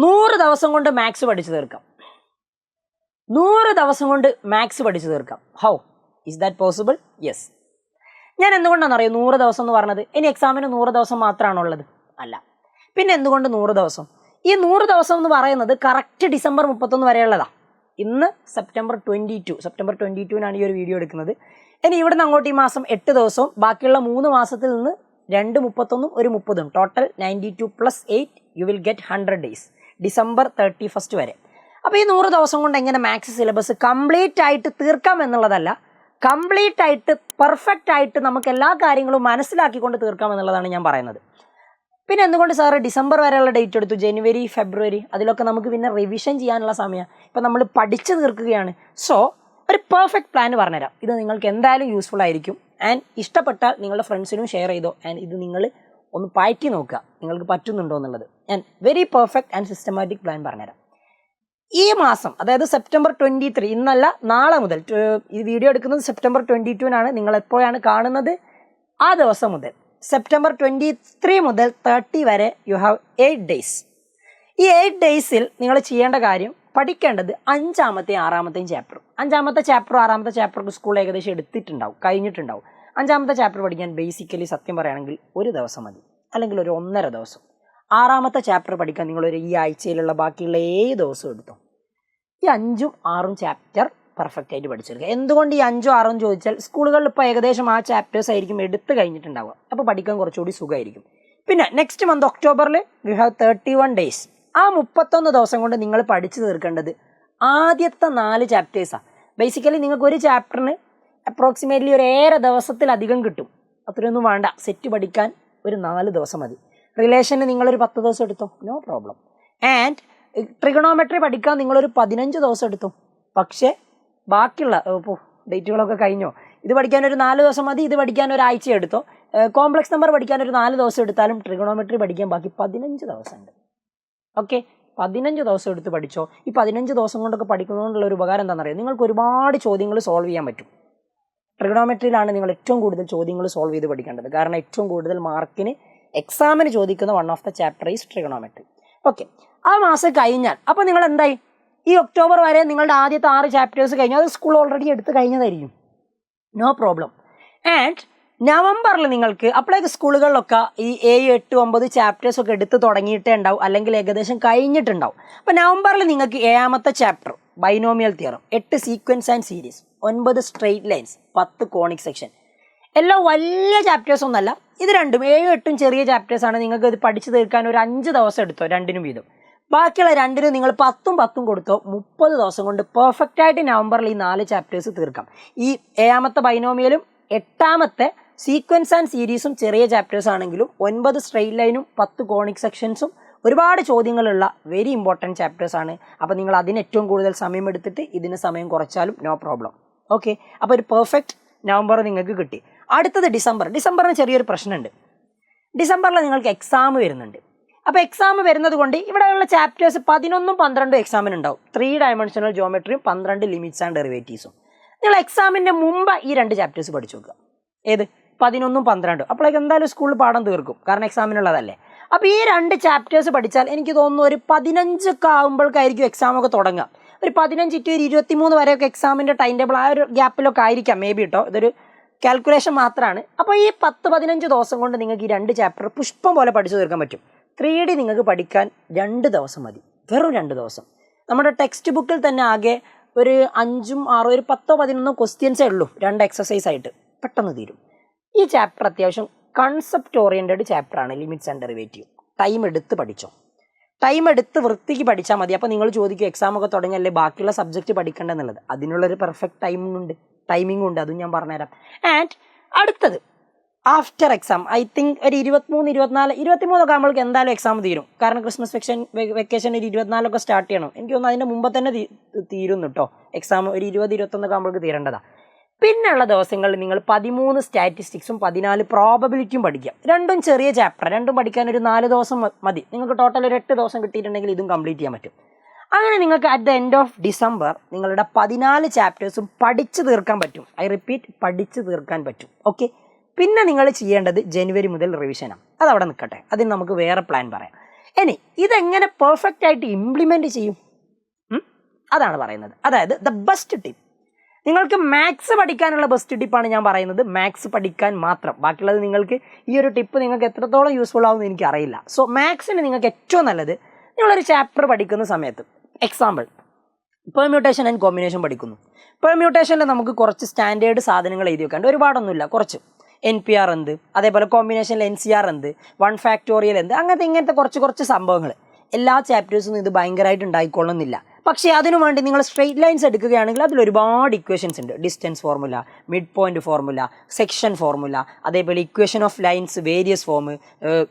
100 ദിവസം കൊണ്ട് മാത്സ് പഠിച്ചു തീർക്കാം. 100 ദിവസം കൊണ്ട് മാത്സ് പഠിച്ചു തീർക്കാം. How is that possible? Yes. ഞാൻ എന്തുകൊണ്ടാണെന്ന് അറിയാം 100 ദിവസം എന്ന് പറഞ്ഞത്? ഇനി എക്സാമിന് 100 ദിവസം മാത്രമാണുള്ളത്? അല്ല. പിന്നെ എന്തുകൊണ്ട് 100 ദിവസം? ഈ 100 ദിവസം എന്ന് പറയുന്നത് കറക്റ്റ് ഡിസംബർ 31 വരെയുള്ളതാണ്. ഇന്ന് സെപ്റ്റംബർ 22 ഈ ഒരു വീഡിയോ എടുക്കുന്നത്. ഇനി ഇവിടുന്ന് അങ്ങോട്ട് ഈ മാസം 8 ദിവസവും ബാക്കിയുള്ള 3 മാസത്തിൽ നിന്ന് 2 31 ഒരു 30 total 92 + 8 you will get 100 days December 31 വരെ. അപ്പോൾ ഈ 100 ദിവസം കൊണ്ട് എങ്ങനെ മാത്സ് സിലബസ് കംപ്ലീറ്റ് ആയിട്ട് തീർക്കാം എന്നുള്ളതല്ല, കംപ്ലീറ്റ് ആയിട്ട് പെർഫെക്റ്റ് ആയിട്ട് നമുക്ക് എല്ലാ കാര്യങ്ങളും മനസ്സിലാക്കിക്കൊണ്ട് തീർക്കാം എന്നുള്ളതാണ് ഞാൻ പറയുന്നത്. പിന്നെ എന്തുകൊണ്ട് സാറ് ഡിസംബർ വരെയുള്ള ഡേറ്റ് എടുത്തു? ജനുവരി, ഫെബ്രുവരി അതിലൊക്കെ നമുക്ക് പിന്നെ റിവിഷൻ ചെയ്യാനുള്ള സമയമാണ്. ഇപ്പം നമ്മൾ പഠിച്ചു തീർക്കുകയാണ്. സോ ഒരു പെർഫെക്റ്റ് പ്ലാൻ പറഞ്ഞുതരാം. ഇത് നിങ്ങൾക്ക് എന്തായാലും യൂസ്ഫുൾ ആയിരിക്കും. ആൻഡ് ഇഷ്ടപ്പെട്ടാൽ നിങ്ങളുടെ ഫ്രണ്ട്സിനും ഷെയർ ചെയ്തോ. ആൻഡ് ഇത് നിങ്ങൾ ഒന്ന് പയറ്റി നോക്കുക നിങ്ങൾക്ക് പറ്റുന്നുണ്ടോ എന്നുള്ളത്. And very perfect and systematic plan പറഞ്ഞുതരാം. ഈ മാസം, അതായത് സെപ്റ്റംബർ 23, ഇന്നല്ല നാളെ മുതൽ, ഈ വീഡിയോ എടുക്കുന്നത് സെപ്റ്റംബർ 22 നിങ്ങൾ എപ്പോഴാണ് കാണുന്നത് ആ ദിവസം മുതൽ സെപ്റ്റംബർ 23 മുതൽ 30 വരെ യു ഹാവ് 8 ഡേയ്സ്. ഈ 8 ഡേയ്സിൽ നിങ്ങൾ ചെയ്യേണ്ട കാര്യം, പഠിക്കേണ്ടത് 5-ാമത്തെ 6-ാമത്തെയും ചാപ്റ്റർ. 5-ാമത്തെ ചാപ്റ്റർ 6-ാമത്തെ ചാപ്റ്റർ സ്കൂൾ ഏകദേശം എടുത്തിട്ടുണ്ടാവും, കഴിഞ്ഞിട്ടുണ്ടാവും. 5-ാമത്തെ ചാപ്റ്റർ പഠിക്കാൻ ബേസിക്കലി സത്യം പറയുകയാണെങ്കിൽ ഒരു ദിവസം മതി, അല്ലെങ്കിൽ ഒരു 1.5 ദിവസം. 6-ാമത്തെ ചാപ്റ്റർ പഠിക്കാൻ നിങ്ങളൊരു ഈ ആഴ്ചയിലുള്ള ബാക്കിയുള്ള 7 ദിവസം എടുത്തോ. ഈ 5ഉം 6ഉം ചാപ്റ്റർ പെർഫെക്റ്റ് ആയിട്ട് പഠിച്ചെടുക്കുക. എന്തുകൊണ്ട് ഈ 5ഉം 6ഉം ചോദിച്ചാൽ സ്കൂളുകളിൽ ഇപ്പോൾ ഏകദേശം ആ ചാപ്റ്റേഴ്സ് ആയിരിക്കും എടുത്ത് കഴിഞ്ഞിട്ടുണ്ടാവുക. അപ്പോൾ പഠിക്കാൻ കുറച്ചുകൂടി സുഖമായിരിക്കും. പിന്നെ നെക്സ്റ്റ് മന്ത് ഒക്ടോബറിൽ വി ഹാവ് 31 ഡേയ്സ്. ആ 31 ദിവസം കൊണ്ട് നിങ്ങൾ പഠിച്ചു തീർക്കേണ്ടത് ആദ്യത്തെ 4 ചാപ്റ്റേഴ്സാണ്. ബേസിക്കലി നിങ്ങൾക്ക് ഒരു ചാപ്റ്ററിന് അപ്രോക്സിമേറ്റ്ലി ഒരു 7 ദിവസത്തിലധികം കിട്ടും. അത്രയൊന്നും വേണ്ട, സെറ്റ് പഠിക്കാൻ ഒരു 4 ദിവസം മതി. റിലേഷന് നിങ്ങളൊരു 10 ദിവസം എടുത്തോ, നോ പ്രോബ്ലം. ആൻഡ് ട്രിഗണോമെട്രി പഠിക്കാൻ നിങ്ങളൊരു 15 ദിവസം എടുത്തോ. പക്ഷേ ബാക്കിയുള്ള ഡേറ്റുകളൊക്കെ കഴിഞ്ഞോ, ഇത് പഠിക്കാൻ ഒരു 4 ദിവസം മതി, ഇത് പഠിക്കാൻ ഒരാഴ്ച എടുത്തോ. കോംപ്ലക്സ് നമ്പർ പഠിക്കാൻ ഒരു 4 ദിവസം എടുത്താലും ട്രിഗണോമെട്രി പഠിക്കാൻ ബാക്കി 15 ദിവസമുണ്ട്. ഓക്കെ, 15 ദിവസം എടുത്ത് പഠിച്ചോ. ഈ 15 ദിവസം കൊണ്ടൊക്കെ പഠിക്കുന്നതുകൊണ്ടുള്ള ഒരു ഉപകാരം എന്താണെന്നറിയാം, നിങ്ങൾക്ക് ഒരുപാട് ചോദ്യങ്ങൾ സോൾവ് ചെയ്യാൻ പറ്റും. ട്രിഗണോമെട്രിയിലാണ് നിങ്ങൾ ഏറ്റവും കൂടുതൽ ചോദ്യങ്ങൾ സോൾവ് ചെയ്ത് പഠിക്കേണ്ടത്. കാരണം ഏറ്റവും കൂടുതൽ മാർക്കിന് എക്സാമിന് ചോദിക്കുന്ന one of the chapter is trigonometry. Okay, ആ മാസം കഴിഞ്ഞാൽ അപ്പോൾ നിങ്ങൾ എന്തായി, ഈ ഒക്ടോബർ വരെ നിങ്ങളുടെ ആദ്യത്തെ 6 ചാപ്റ്റേഴ്സ് കഴിഞ്ഞു. അത് സ്കൂൾ ഓൾറെഡി എടുത്ത് കഴിഞ്ഞതായിരിക്കും, നോ പ്രോബ്ലം. ആൻഡ് നവംബറിൽ നിങ്ങൾക്ക് അപ്പോഴേക്ക് സ്കൂളുകളിലൊക്കെ ഈ 7, 8, 9 ചാപ്റ്റേഴ്സൊക്കെ എടുത്ത് തുടങ്ങിയിട്ടേ ഉണ്ടാവും, അല്ലെങ്കിൽ ഏകദേശം കഴിഞ്ഞിട്ടുണ്ടാവും. അപ്പോൾ നവംബറിൽ നിങ്ങൾക്ക് 7-ാമത്തെ chapter binomial theorem, 8 sequence and series, 9 straight lines, 10 conic section, എല്ലാം വലിയ ചാപ്റ്റേഴ്സ് ഒന്നല്ല. ഇത് രണ്ടും 7, 8 ചെറിയ ചാപ്റ്റേഴ്സാണ്. നിങ്ങൾക്ക് ഇത് പഠിച്ചു തീർക്കാൻ ഒരു 5 ദിവസം എടുത്തോ, രണ്ടിനും വീതം. ബാക്കിയുള്ള 2നും നിങ്ങൾ 10 കൊടുത്തോ, 30 ദിവസം കൊണ്ട് പെർഫെക്റ്റ് ആയിട്ട് നവംബറിൽ ഈ 4 ചാപ്റ്റേഴ്സ് തീർക്കാം. ഈ 7-ാമത്തെ ബൈനോമിയലും 8-ാമത്തെ സീക്വൻസ് ആൻഡ് സീരീസും ചെറിയ ചാപ്റ്റേഴ്സ് ആണെങ്കിലും 9 സ്ട്രെയിറ്റ് ലൈനും 10 കോണിക് സെക്ഷൻസും ഒരുപാട് ചോദ്യങ്ങളുള്ള വെരി ഇമ്പോർട്ടൻറ്റ് ചാപ്റ്റേഴ്സ് ആണ്. അപ്പോൾ നിങ്ങൾ അതിന് ഏറ്റവും കൂടുതൽ സമയം എടുത്തിട്ട് ഇതിന് സമയം കുറച്ചാലും നോ പ്രോബ്ലം. ഓക്കെ, അപ്പോൾ ഒരു പെർഫെക്റ്റ് നവംബർ നിങ്ങൾക്ക് കിട്ടി. അടുത്തത് ഡിസംബറിന് ചെറിയൊരു പ്രശ്നമുണ്ട്. ഡിസംബറിൽ നിങ്ങൾക്ക് എക്സാം വരുന്നുണ്ട്. അപ്പോൾ എക്സാം വരുന്നത് കൊണ്ട് ഇവിടെയുള്ള ചാപ്റ്റേഴ്സ് 11ഉം 12ഉം എക്സാമിന് ഉണ്ടാവും. 3 ഡയമെൻഷണൽ ജോമെട്രിയും 12 ലിമിറ്റ്സ് ആൻഡ് ഡെറിവേറ്റീവ്സും. നിങ്ങൾ എക്സാമിൻ്റെ മുമ്പ് ഈ 2 ചാപ്റ്റേഴ്സ് പഠിച്ചു നോക്കുക. ഏത്? 11ഉം 12ഉം. അപ്പോഴേക്ക് എന്തായാലും സ്കൂളിൽ പാഠം തീർക്കും, കാരണം എക്സാമിനുള്ളതല്ലേ. അപ്പോൾ ഈ 2 ചാപ്റ്റേഴ്സ് പഠിച്ചാൽ എനിക്ക് തോന്നുന്നു ഒരു 15 ആകുമ്പോഴേക്കായിരിക്കും എക്സാമൊക്കെ തുടങ്ങുക. ഒരു 15 to 23 വരെയൊക്കെ എക്സാമിൻ്റെ ടൈം ടേബിൾ ആ ഒരു ഗ്യാപ്പിലൊക്കെ ആയിരിക്കാം മേ ബി കേട്ടോ. ഇതൊരു കാൽക്കുലേഷൻ മാത്രമാണ്. അപ്പോൾ ഈ 10-15 ദിവസം കൊണ്ട് നിങ്ങൾക്ക് ഈ 2 ചാപ്റ്റർ പുഷ്പം പോലെ പഠിച്ചു തീർക്കാൻ പറ്റും. 3D നിങ്ങൾക്ക് പഠിക്കാൻ 2 ദിവസം മതി, വെറും 2 ദിവസം. നമ്മുടെ ടെക്സ്റ്റ് ബുക്കിൽ തന്നെ ആകെ ഒരു 5ഉം 6ഉം ഒരു 10-11 ക്വസ്റ്റ്യൻസേ ഉള്ളൂ, 2 എക്സസൈസ് ആയിട്ട്, പെട്ടെന്ന് തീരും. ഈ ചാപ്റ്റർ അത്യാവശ്യം കൺസെപ്റ്റ് ഓറിയൻറ്റഡ് ചാപ്റ്ററാണ്, ലിമിറ്റ്സ് ആൻഡ് ഡെറിവേറ്റീവ്. ടൈം എടുത്ത് പഠിച്ചോ, ടൈം എടുത്ത് വൃത്തിക്ക് പഠിച്ചാൽ മതി. അപ്പോൾ നിങ്ങൾ ചോദിക്കും എക്സാമൊക്കെ തുടങ്ങിയല്ലേ ബാക്കിയുള്ള സബ്ജക്റ്റ് പഠിക്കേണ്ടതെന്നുള്ളത്. അതിനുള്ളൊരു പെർഫെക്റ്റ് ടൈമിംഗ് ഉണ്ട്, അതും ഞാൻ പറഞ്ഞുതരാം. ആൻഡ് അടുത്തത് ആഫ്റ്റർ എക്സാം ഐ തിങ്ക് ഒരു 23, 24, 23 ഒക്കെ ആകുമ്പോഴേക്ക് എന്തായാലും എക്സാം തീരും. കാരണം ക്രിസ്മസ് വെക്കേഷൻ ഒരു 24 സ്റ്റാർട്ട് ചെയ്യണം. എനിക്ക് തോന്നുന്നു അതിൻ്റെ മുമ്പ് തന്നെ തീരുന്നു കേട്ടോ. എക്സാം ഒരു 20, 21 ഒക്കെ ആകുമ്പോഴേക്ക് തീരേണ്ടതാണ്. പിന്നെയുള്ള ദിവസങ്ങളിൽ നിങ്ങൾ 13 സ്റ്റാറ്റിസ്റ്റിക്സും 14 പ്രോബബിലിറ്റിയും പഠിക്കുക. രണ്ടും ചെറിയ ചാപ്റ്റർ, രണ്ടും പഠിക്കാൻ ഒരു 4 ദിവസം മതി. നിങ്ങൾക്ക് ടോട്ടൽ ഒരു 8 ദിവസം കിട്ടിയിട്ടുണ്ടെങ്കിൽ ഇതും കംപ്ലീറ്റ് ചെയ്യാൻ പറ്റും. അങ്ങനെ നിങ്ങൾക്ക് at the end of December നിങ്ങളുടെ 14 ചാപ്റ്റേഴ്സും പഠിച്ചു തീർക്കാൻ പറ്റും. ഐ റിപ്പീറ്റ്, പഠിച്ചു തീർക്കാൻ പറ്റും. ഓക്കെ, പിന്നെ നിങ്ങൾ ചെയ്യേണ്ടത് ജനുവരി മുതൽ റിവിഷനാണ്. അതവിടെ നിൽക്കട്ടെ, അതിന് നമുക്ക് വേറെ പ്ലാൻ പറയാം. ഇനി ഇതെങ്ങനെ പെർഫെക്റ്റ് ആയിട്ട് ഇംപ്ലിമെൻറ്റ് ചെയ്യും? അതാണ് പറയുന്നത്. അതായത് ദ ബെസ്റ്റ് ടിപ്പ്, നിങ്ങൾക്ക് മാത്സ് പഠിക്കാനുള്ള ബെസ്റ്റ് ടിപ്പാണ് ഞാൻ പറയുന്നത്. മാത്സ് പഠിക്കാൻ മാത്രം, ബാക്കിയുള്ളത് നിങ്ങൾക്ക് ഈ ഒരു ടിപ്പ് നിങ്ങൾക്ക് എത്രത്തോളം യൂസ്ഫുൾ ആവുമെന്ന് എനിക്കറിയില്ല. സോ മാത്സിന് നിങ്ങൾക്ക് ഏറ്റവും നല്ലത്, നിങ്ങളൊരു ചാപ്റ്റർ പഠിക്കുന്ന സമയത്ത്, എക്സാമ്പിൾ പെർമ്യൂട്ടേഷൻ ആൻഡ് കോമ്പിനേഷൻ പഠിക്കുന്നു. പെർമ്യൂട്ടേഷനിൽ നമുക്ക് കുറച്ച് സ്റ്റാൻഡേർഡ് സാധനങ്ങൾ എഴുതി വെക്കാണ്ട്, ഒരുപാടൊന്നുമില്ല, കുറച്ച് NPR എന്ത്, അതേപോലെ കോമ്പിനേഷനിൽ NCR എന്ത്, 1 ഫാക്ടോറിയൽ എന്ത്, ഇങ്ങനത്തെ കുറച്ച് സംഭവങ്ങൾ എല്ലാ ചാപ്റ്റേഴ്സും ഇത് ഭയങ്കരമായിട്ട് ഉണ്ടായിക്കൊള്ളുന്നില്ല. പക്ഷേ അതിനു വേണ്ടി നിങ്ങൾ സ്ട്രെയിറ്റ് ലൈൻസ് എടുക്കുകയാണെങ്കിൽ അതിൽ ഒരുപാട് ഇക്വേഷൻസ് ഉണ്ട്. Distance formula, mid point formula, section formula, അതേപോലെ equation of lines various form,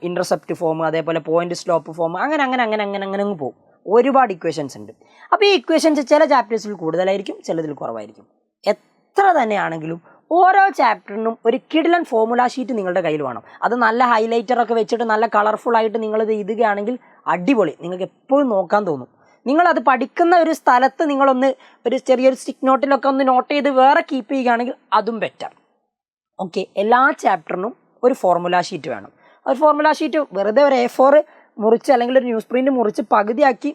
intercept form, അതേപോലെ പോയിന്റ് സ്ലോപ്പ് ഫോം, അങ്ങനെ പോകും. ഒരുപാട് ഇക്വേഷൻസ് ഉണ്ട്. അപ്പോൾ ഈ ഇക്വേഷൻസ് ചില ചാപ്റ്റേഴ്സിൽ കൂടുതലായിരിക്കും, ചിലതിൽ കുറവായിരിക്കും. എത്ര തന്നെയാണെങ്കിലും ഓരോ ചാപ്റ്ററിനും ഒരു കിടിലൻ ഫോർമുല ഷീറ്റ് നിങ്ങളുടെ കയ്യിൽ വേണം. അത് നല്ല ഹൈലൈറ്ററൊക്കെ വെച്ചിട്ട് നല്ല കളർഫുൾ ആയിട്ട് നിങ്ങളിത് എഴുതുകയാണെങ്കിൽ അടിപൊളി, നിങ്ങൾക്ക് എപ്പോഴും നോക്കാൻ തോന്നും. നിങ്ങളത് പഠിക്കുന്ന ഒരു സ്ഥലത്ത് നിങ്ങളൊന്ന് ഒരു ചെറിയൊരു സ്റ്റിക്ക് നോട്ടിലൊക്കെ ഒന്ന് നോട്ട് ചെയ്ത് വേറെ കീപ്പ് ചെയ്യുകയാണെങ്കിൽ അതും ബെറ്റർ. ഓക്കെ, എല്ലാ ചാപ്റ്ററിനും ഒരു ഫോർമുല ഷീറ്റ് വേണം. ഒരു ഫോർമുല ഷീറ്റ് വെറുതെ ഒരു A4 മുറിച്ച് അല്ലെങ്കിൽ ഒരു ന്യൂസ് പ്രിൻറ്റ് മുറിച്ച് പകുതിയാക്കി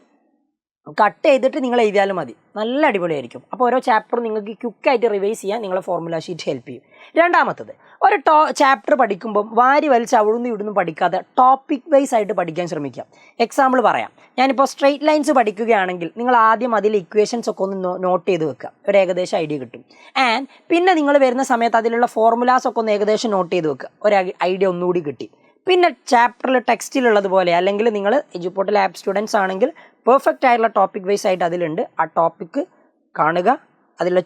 കട്ട് ചെയ്തിട്ട് നിങ്ങൾ എഴുതിയാലും മതി, നല്ല അടിപൊളിയായിരിക്കും. അപ്പോൾ ഓരോ ചാപ്റ്ററും നിങ്ങൾക്ക് ക്വിക്കായിട്ട് റിവൈസ് ചെയ്യാൻ നിങ്ങളെ ഫോർമുല ഷീറ്റ് ഹെൽപ്പ് ചെയ്യും. രണ്ടാമത്തത്, ഒരു ചാപ്റ്റർ പഠിക്കുമ്പം വാരി വലിച്ച് അവിടുന്ന് ഇവിടുന്ന് പഠിക്കാതെ ടോപ്പിക് വൈസ് ആയിട്ട് പഠിക്കാൻ ശ്രമിക്കാം. എക്സാമ്പിൾ പറയാം, ഞാനിപ്പോൾ സ്ട്രെയിറ്റ് ലൈൻസ് പഠിക്കുകയാണെങ്കിൽ നിങ്ങൾ ആദ്യം അതിൽ ഇക്വേഷൻസ് ഒക്കെ ഒന്ന് നോട്ട് ചെയ്ത് വെക്കുക, ഒരു ഏകദേശം ഐഡിയ കിട്ടും. ആൻഡ് പിന്നെ നിങ്ങൾ വരുന്ന സമയത്ത് അതിലുള്ള ഫോർമുലാസ് ഒക്കെ ഒന്ന് ഏകദേശം നോട്ട് ചെയ്ത് വെക്കുക, ഒരു ഐഡിയ ഒന്നുകൂടി കിട്ടി. പിന്നെ ചാപ്റ്ററിൽ ടെക്സ്റ്റിലുള്ളതുപോലെ, അല്ലെങ്കിൽ നിങ്ങൾ എജുപോർട്ട് ലാബ് സ്റ്റുഡൻസ് ആണെങ്കിൽ പെർഫെക്റ്റ് ആയിട്ടുള്ള ടോപ്പിക് വൈസ് ആയിട്ട് അതിലുണ്ട്. ആ ടോപ്പിക്ക് കാണുക, അതിലുള്ള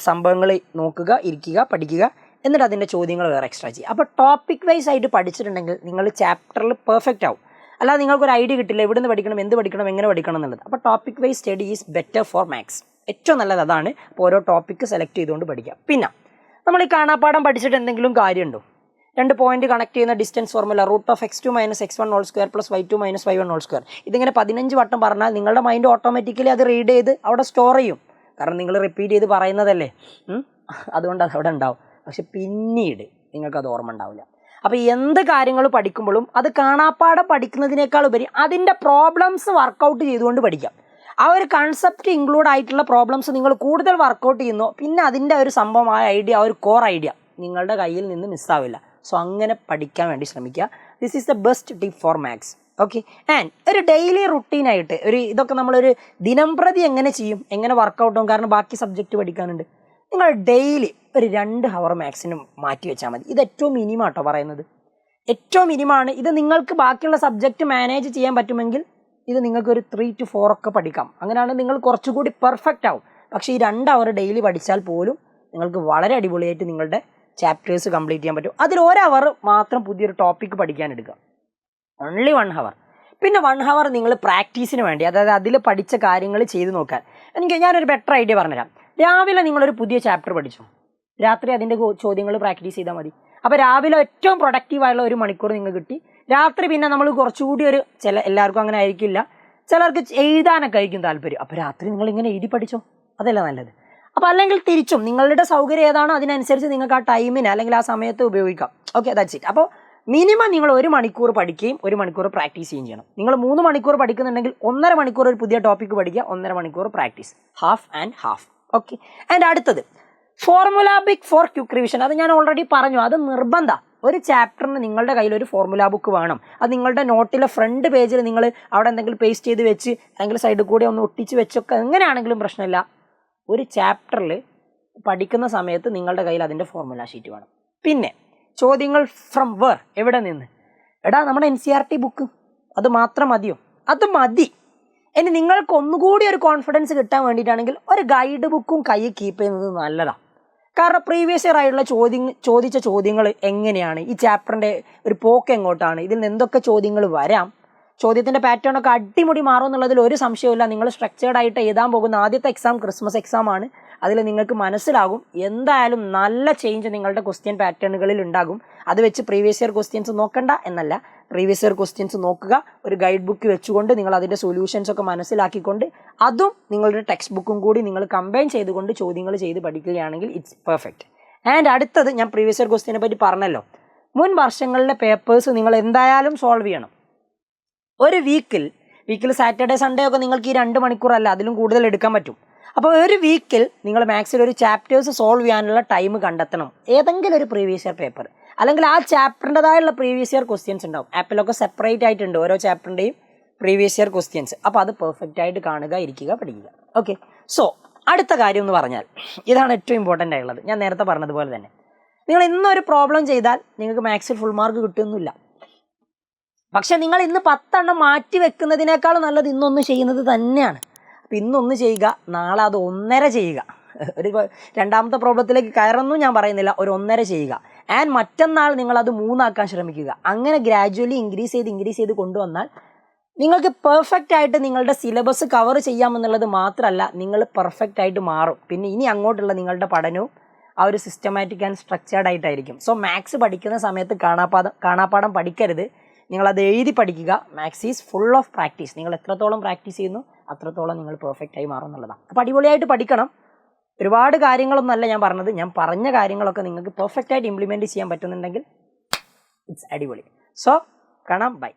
സംഭവങ്ങൾ നോക്കുക, ഇരിക്കുക, പഠിക്കുക, എന്നിട്ട് അതിൻ്റെ ചോദ്യങ്ങൾ വേറെ എക്സ്ട്രാ ചെയ്യുക. അപ്പോൾ ടോപ്പിക് വൈസ് ആയിട്ട് പഠിച്ചിട്ടുണ്ടെങ്കിൽ നിങ്ങൾ ചാപ്റ്ററിൽ പെർഫെക്റ്റ് ആവും. അല്ലാതെ നിങ്ങൾക്കൊരു ഐഡിയ കിട്ടില്ല എവിടെ നിന്ന് പഠിക്കണം, എന്ത് പഠിക്കണം, എങ്ങനെ പഠിക്കണം എന്നുള്ളത്. അപ്പോൾ topic wise study is better for maths. ഏറ്റവും നല്ലത് അതാണ്. അപ്പോൾ ഓരോ ടോപ്പിക്ക് സെലക്ട് ചെയ്തുകൊണ്ട് പഠിക്കുക. പിന്നെ നമ്മൾ ഈ കാണാപ്പാഠം പഠിച്ചിട്ട് എന്തെങ്കിലും കാര്യമുണ്ടോ? 2 പോയിന്റ് കണക്ട് ചെയ്യുന്ന distance formula √(x2 - x1) ² + y2 - y1 ² ഇതിങ്ങനെ 15 വട്ടം പറഞ്ഞാൽ നിങ്ങളുടെ മൈൻഡ് ഓട്ടോമാറ്റിക്കലി അത് റീഡ് ചെയ്ത് അവിടെ സ്റ്റോർ ചെയ്യും. കാരണം നിങ്ങൾ റിപ്പീറ്റ് ചെയ്ത് പറയുന്നതല്ലേ, അതുകൊണ്ട് അത് അവിടെ ഉണ്ടാവും. പക്ഷെ പിന്നീട് നിങ്ങൾക്കത് ഓർമ്മ ഉണ്ടാവില്ല. അപ്പോൾ എന്ത് കാര്യങ്ങൾ പഠിക്കുമ്പോഴും അത് കാണാപ്പാഠം പഠിക്കുന്നതിനേക്കാൾ ഉപരി അതിൻ്റെ പ്രോബ്ലംസ് വർക്കൗട്ട് ചെയ്തുകൊണ്ട് പഠിക്കാം. ആ ഒരു കൺസെപ്റ്റ് ഇൻക്ലൂഡ് ആയിട്ടുള്ള പ്രോബ്ലംസ് നിങ്ങൾ കൂടുതൽ വർക്കൗട്ട് ചെയ്യുന്നു, പിന്നെ അതിൻ്റെ ഒരു സംഭവമായ ഐഡിയ, ആ ഒരു കോർ ഐഡിയ നിങ്ങളുടെ കയ്യിൽ നിന്ന് മിസ്സാവില്ല. സോ അങ്ങനെ പഠിക്കാൻ വേണ്ടി ശ്രമിക്കുക. This is the best tip four maths. Okay, and ഒരു ഡെയിലി റുട്ടീനായിട്ട് ഇതൊക്കെ നമ്മളൊരു ദിനം പ്രതി എങ്ങനെ ചെയ്യും, എങ്ങനെ വർക്കൗട്ട് ആവും, കാരണം ബാക്കി സബ്ജക്റ്റ് പഠിക്കാനുണ്ട്. നിങ്ങൾ ഡെയിലി ഒരു 2 ഹവർ മാത്സിന് മാറ്റി വെച്ചാൽ മതി. ഇത് ഏറ്റവും മിനിമം ആട്ടോ പറയുന്നത്, ഏറ്റവും മിനിമമാണ്. ഇത് നിങ്ങൾക്ക് ബാക്കിയുള്ള സബ്ജക്റ്റ് മാനേജ് ചെയ്യാൻ പറ്റുമെങ്കിൽ ഇത് നിങ്ങൾക്കൊരു 3 to 4 ഒക്കെ പഠിക്കാം. അങ്ങനെയാണ് നിങ്ങൾ കുറച്ചുകൂടി പെർഫെക്റ്റ് ആവും. പക്ഷേ ഈ 2 ഹവർ ഡെയിലി പഠിച്ചാൽ പോലും നിങ്ങൾക്ക് വളരെ അടിപൊളിയായിട്ട് നിങ്ങളുടെ ചാപ്റ്റേഴ്സ് കംപ്ലീറ്റ് ചെയ്യാൻ പറ്റും. അതിൽ 1 ഹവർ മാത്രം പുതിയൊരു ടോപ്പിക്ക് പഠിക്കാൻ എടുക്കുക, ഓൺലി 1 ഹവർ. പിന്നെ 1 ഹവർ നിങ്ങൾ പ്രാക്ടീസിന് വേണ്ടി, അതായത് അതിൽ പഠിച്ച കാര്യങ്ങൾ ചെയ്ത് നോക്കാൻ. ഞാനൊരു ബെറ്റർ ഐഡിയ പറഞ്ഞുതരാം. രാവിലെ നിങ്ങളൊരു പുതിയ ചാപ്റ്റർ പഠിച്ചു, രാത്രി അതിൻ്റെ ചോദ്യങ്ങൾ പ്രാക്ടീസ് ചെയ്താൽ മതി. അപ്പോൾ രാവിലെ ഏറ്റവും പ്രൊഡക്റ്റീവായുള്ള 1 മണിക്കൂർ നിങ്ങൾക്ക് കിട്ടി. രാത്രി പിന്നെ നമ്മൾ കുറച്ചുകൂടി എല്ലാവർക്കും അങ്ങനെ ആയിരിക്കില്ല, ചിലർക്ക് എഴുതാനൊക്കെ ആയിരിക്കും താല്പര്യം. അപ്പോൾ രാത്രി നിങ്ങൾ ഇങ്ങനെ എഴുതി പഠിച്ചോ, അതല്ല നല്ലത്. അപ്പോൾ അല്ലെങ്കിൽ തിരിച്ചും നിങ്ങളുടെ സൗകര്യം ഏതാണോ അതിനനുസരിച്ച് നിങ്ങൾക്ക് ആ ടൈമിന് അല്ലെങ്കിൽ ആ സമയത്ത് ഉപയോഗിക്കാം. Okay, that's it. അപ്പോൾ മിനിമം നിങ്ങൾ 1 മണിക്കൂർ പഠിക്കുകയും 1 മണിക്കൂർ പ്രാക്ടീസ് ചെയ്യുകയും ചെയ്യണം. നിങ്ങൾ 3 മണിക്കൂർ പഠിക്കുന്നുണ്ടെങ്കിൽ 1.5 മണിക്കൂർ ഒരു പുതിയ ടോപ്പിക്ക് പഠിക്കുക, 1.5 മണിക്കൂർ practice, half and half. Okay, and അടുത്തത് formula book for quick revision. അത് ഞാൻ ഓൾറെഡി പറഞ്ഞു, അത് നിർബന്ധം. ഒരു ചാപ്റ്ററിന് നിങ്ങളുടെ കയ്യിൽ ഒരു ഫോർമുല ബുക്ക് വേണം. അത് നിങ്ങളുടെ നോട്ടിലെ ഫ്രണ്ട് പേജിൽ നിങ്ങൾ അവിടെ എന്തെങ്കിലും പേസ്റ്റ് ചെയ്ത് വെച്ച് അല്ലെങ്കിൽ സൈഡിൽ കൂടെ ഒന്ന് ഒട്ടിച്ച് വെച്ചൊക്കെ എങ്ങനെയാണെങ്കിലും പ്രശ്നമില്ല. ഒരു ചാപ്റ്ററിൽ പഠിക്കുന്ന സമയത്ത് നിങ്ങളുടെ കയ്യിൽ അതിൻ്റെ ഫോർമുല ഷീറ്റ് വേണം. പിന്നെ ചോദ്യങ്ങൾ ഫ്രം വേർ, എവിടെ നിന്ന്? നമ്മുടെ NCERT ബുക്ക് അത് മാത്രം മതിയോ? അത് മതി. ഇനി നിങ്ങൾക്ക് ഒന്നുകൂടി ഒരു കോൺഫിഡൻസ് കിട്ടാൻ വേണ്ടിയിട്ടാണെങ്കിൽ ഒരു ഗൈഡ് ബുക്കും കയ്യിൽ കീപ്പ് ചെയ്യുന്നത് നല്ലതാണ്. കാരണം പ്രീവിയസ് ഇയർ ആയിട്ടുള്ള ചോദിച്ച ചോദ്യങ്ങൾ എങ്ങനെയാണ്, ഈ ചാപ്റ്ററിൻ്റെ ഒരു പോക്ക് എങ്ങോട്ടാണ്, ഇതിൽ നിന്ന് എന്തൊക്കെ ചോദ്യങ്ങൾ വരാം, ചോദ്യത്തിൻ്റെ പാറ്റേൺ ഒക്കെ അടിമുടി മാറും എന്നുള്ളതിൽ ഒരു സംശയമില്ല. നിങ്ങൾ സ്ട്രക്ചേർഡ് ആയിട്ട് എഴുതാൻ പോകുന്ന ആദ്യത്തെ എക്സാം ക്രിസ്മസ് എക്സാം ആണ്. അതിൽ നിങ്ങൾക്ക് മനസ്സിലാകും എന്തായാലും നല്ല ചേഞ്ച് നിങ്ങളുടെ ക്വസ്റ്റ്യൻ പാറ്റേണുകളിൽ ഉണ്ടാകും. അത് വെച്ച് പ്രീവിയസ് ഇയർ ക്വസ്റ്റ്യൻസ് നോക്കണ്ട എന്നല്ല, പ്രീവിയസ് ഇയർ ക്വസ്റ്റ്യൻസ് നോക്കുക, ഒരു ഗൈഡ് ബുക്ക് വെച്ചുകൊണ്ട് നിങ്ങൾ അതിൻ്റെ സൊല്യൂഷൻസ് ഒക്കെ മനസ്സിലാക്കിക്കൊണ്ട് അതും നിങ്ങളുടെ ടെക്സ്റ്റ് ബുക്കും കൂടി നിങ്ങൾ കമ്പൈൻ ചെയ്തുകൊണ്ട് ചോദ്യങ്ങൾ ചെയ്ത് പഠിക്കുകയാണെങ്കിൽ ഇറ്റ്സ് പെർഫെക്റ്റ്. ആൻഡ് അടുത്തത്, ഞാൻ പ്രീവിയസ് ഇയർ ക്വസ്റ്റ്യനെ പറ്റി പറഞ്ഞല്ലോ, മുൻ വർഷങ്ങളിലെ പേപ്പേഴ്സ് നിങ്ങൾ എന്തായാലും സോൾവ് ചെയ്യണം. ഒരു വീക്കിൽ സാറ്റർഡേ സൺഡേ ഒക്കെ നിങ്ങൾക്ക് ഈ 2 മണിക്കൂറല്ല അതിലും കൂടുതൽ എടുക്കാൻ പറ്റും. അപ്പോൾ ഒരു വീക്കിൽ നിങ്ങൾ മാത്സിൽ ഒരു ചാപ്റ്റേഴ്സ് സോൾവ് ചെയ്യാനുള്ള ടൈം കണ്ടെത്തണം. ഏതെങ്കിലും ഒരു പ്രീവിയസ് ഇയർ പേപ്പർ അല്ലെങ്കിൽ ആ ചാപ്റ്ററിൻ്റെതായുള്ള പ്രീവിയസ് ഇയർ ക്വസ്റ്റ്യൻസ് ഉണ്ടാവും. ആപ്പിലൊക്കെ സെപ്പറേറ്റ് ആയിട്ടുണ്ട് ഓരോ ചാപ്റ്ററിൻ്റെയും പ്രീവിയസ് ഇയർ ക്വസ്റ്റ്യൻസ്. അപ്പോൾ അത് പെർഫെക്റ്റ് ആയിട്ട് കാണുക, ഇരിക്കുക, പഠിക്കുക. ഓക്കെ. സോ അടുത്ത കാര്യം എന്ന് പറഞ്ഞാൽ ഇതാണ് ഏറ്റവും ഇമ്പോർട്ടൻ്റ് ആയിട്ടുള്ളത്. ഞാൻ നേരത്തെ പറഞ്ഞതുപോലെ തന്നെ നിങ്ങൾ ഇന്നൊരു പ്രോബ്ലം ചെയ്താൽ നിങ്ങൾക്ക് മാത്സിൽ ഫുൾ മാർക്ക് കിട്ടുന്നില്ല. പക്ഷെ നിങ്ങൾ ഇന്ന് 10 എണ്ണം മാറ്റി വെക്കുന്നതിനേക്കാളും നല്ലത് ഇന്നൊന്ന് ചെയ്യുന്നത് തന്നെയാണ്. അപ്പോൾ ഇന്നൊന്ന് ചെയ്യുക, നാളെ അത് 1.5 ചെയ്യുക. ഒരു രണ്ടാമത്തെ പ്രോബ്ലത്തിലേക്ക് കയറൊന്നും ഞാൻ പറയുന്നില്ല, ഒരു 1.5 ചെയ്യുക. ആൻഡ് മറ്റന്നാൾ നിങ്ങളത് 3 ആക്കാൻ ശ്രമിക്കുക. അങ്ങനെ ഗ്രാജുവലി ഇൻക്രീസ് ചെയ്ത് കൊണ്ടുവന്നാൽ നിങ്ങൾക്ക് പെർഫെക്റ്റ് ആയിട്ട് നിങ്ങളുടെ സിലബസ് കവർ ചെയ്യാമെന്നുള്ളത് മാത്രമല്ല, നിങ്ങൾ പെർഫെക്റ്റ് ആയിട്ട് മാറും. പിന്നെ ഇനി അങ്ങോട്ടുള്ള നിങ്ങളുടെ പഠനവും ആ ഒരു സിസ്റ്റമാറ്റിക് ആൻഡ് സ്ട്രക്ചേർഡ് ആയിട്ടായിരിക്കും. സോ മാത്സ് പഠിക്കുന്ന സമയത്ത് കാണാപ്പാഠം പഠിക്കരുത്, നിങ്ങളത് എഴുതി പഠിക്കുക. Maths is full of practice. നിങ്ങൾ എത്രത്തോളം പ്രാക്ടീസ് ചെയ്യുന്നു അത്രത്തോളം നിങ്ങൾ പെർഫെക്റ്റ് ആയി മാറും എന്നുള്ളതാണ്. അപ്പോൾ അടിപൊളിയായിട്ട് പഠിക്കണം. ഒരുപാട് കാര്യങ്ങളൊന്നുമല്ല ഞാൻ പറഞ്ഞത്, ഞാൻ പറഞ്ഞ കാര്യങ്ങളൊക്കെ നിങ്ങൾക്ക് പെർഫെക്റ്റ് ആയിട്ട് ഇംപ്ലിമെൻറ്റ് ചെയ്യാൻ പറ്റുന്നുണ്ടെങ്കിൽ ഇറ്റ്സ് അടിപൊളി. സോ കാണാം, ബൈ.